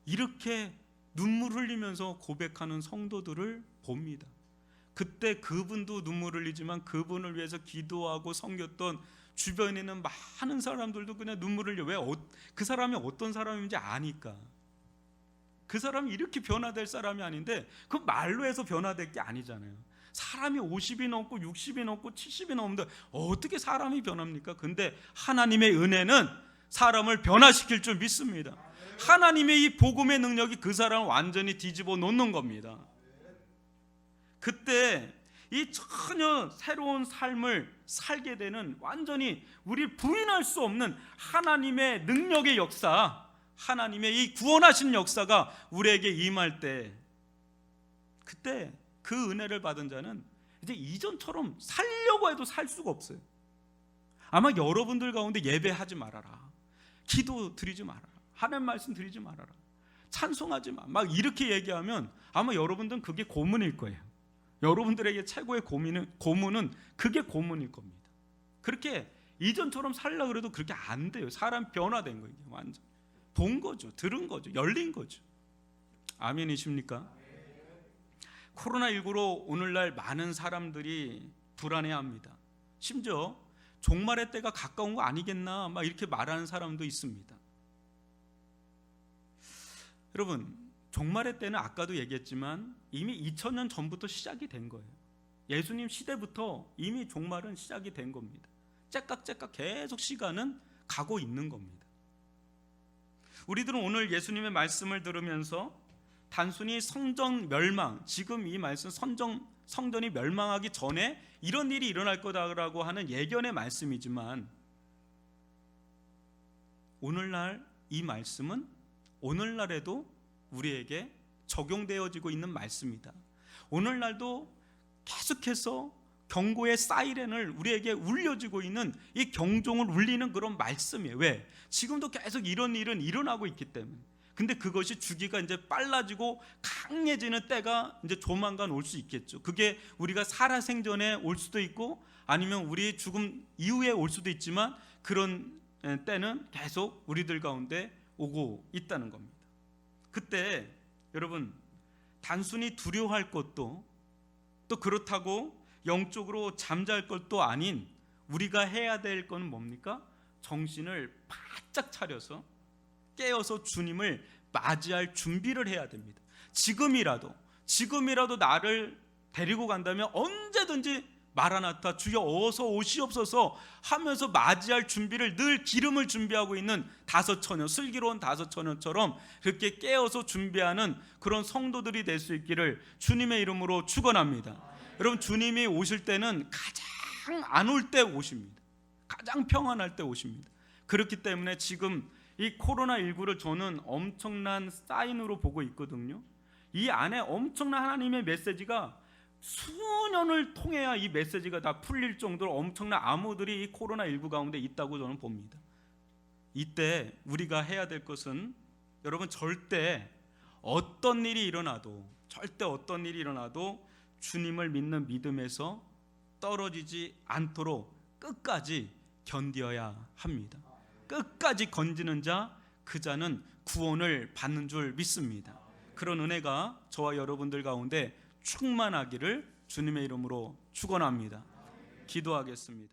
이렇게 눈물 흘리면서 고백하는 성도들을 봅니다. 그때 그분도 눈물 흘리지만 그분을 위해서 기도하고 섬겼던 주변에 있는 많은 사람들도 그냥 눈물 흘려. 왜? 그 사람이 어떤 사람인지 아니까. 그 사람이 이렇게 변화될 사람이 아닌데 그 말로 해서 변화될 게 아니잖아요. 사람이 50이 넘고 60이 넘고 70이 넘는데 어떻게 사람이 변합니까? 근데 하나님의 은혜는 사람을 변화시킬 줄 믿습니다. 하나님의 이 복음의 능력이 그 사람을 완전히 뒤집어 놓는 겁니다. 그때 이 전혀 새로운 삶을 살게 되는, 완전히 우리 부인할 수 없는 하나님의 능력의 역사, 하나님의 이 구원하신 역사가 우리에게 임할 때, 그때 그 은혜를 받은 자는 이제 이전처럼 살려고 해도 살 수가 없어요. 아마 여러분들 가운데 예배하지 말아라, 기도 드리지 말아라, 하나님 말씀 드리지 말아라, 찬송하지 마, 막 이렇게 얘기하면 아마 여러분들은 그게 고문일 거예요. 여러분들에게 최고의 고문은 그게 고문일 겁니다. 그렇게 이전처럼 살려고 그래도 그렇게 안 돼요. 사람 변화된 거예요. 완전 본 거죠, 들은 거죠, 열린 거죠. 아멘이십니까? 코로나19로 오늘날 많은 사람들이 불안해합니다. 심지어 종말의 때가 가까운 거 아니겠나 막 이렇게 말하는 사람도 있습니다. 여러분, 종말의 때는 아까도 얘기했지만 이미 2000년 전부터 시작이 된 거예요. 예수님 시대부터 이미 종말은 시작이 된 겁니다. 째깍째깍 계속 시간은 가고 있는 겁니다. 우리들은 오늘 예수님의 말씀을 들으면서 단순히 성전 멸망, 지금 이 말씀 성전이 멸망하기 전에 이런 일이 일어날 거다라고 하는 예견의 말씀이지만, 오늘날 이 말씀은 오늘날에도 우리에게 적용되어지고 있는 말씀이다. 오늘날도 계속해서 경고의 사이렌을 우리에게 울려주고 있는, 이 경종을 울리는 그런 말씀이에요. 왜? 지금도 계속 이런 일은 일어나고 있기 때문에. 근데 그것이 주기가 이제 빨라지고 강해지는 때가 이제 조만간 올 수 있겠죠. 그게 우리가 살아생전에 올 수도 있고 아니면 우리 죽음 이후에 올 수도 있지만, 그런 때는 계속 우리들 가운데 오고 있다는 겁니다. 그때 여러분, 단순히 두려워할 것도, 또 그렇다고 영적으로 잠잘 것도 아닌 우리가 해야 될 건 뭡니까? 정신을 바짝 차려서 깨어서 주님을 맞이할 준비를 해야 됩니다. 지금이라도 나를 데리고 간다면 언제든지 마라나타 주여 어서 오시옵소서 하면서 맞이할 준비를, 늘 기름을 준비하고 있는 다섯처녀, 슬기로운 다섯처녀처럼 그렇게 깨어서 준비하는 그런 성도들이 될 수 있기를 주님의 이름으로 축원합니다. 여러분, 주님이 오실 때는 가장 안 올 때 오십니다. 가장 평안할 때 오십니다. 그렇기 때문에 지금 이 코로나19를 저는 엄청난 사인으로 보고 있거든요. 이 안에 엄청난 하나님의 메시지가 수년을 통해야 이 메시지가 다 풀릴 정도로 엄청난 암호들이 이 코로나19 가운데 있다고 저는 봅니다. 이때 우리가 해야 될 것은, 여러분, 절대 어떤 일이 일어나도 주님을 믿는 믿음에서 떨어지지 않도록 끝까지 견뎌야 합니다. 끝까지 건지는 자, 그 자는 구원을 받는 줄 믿습니다. 그런 은혜가 저와 여러분들 가운데 충만하기를 주님의 이름으로 축원합니다. 기도하겠습니다.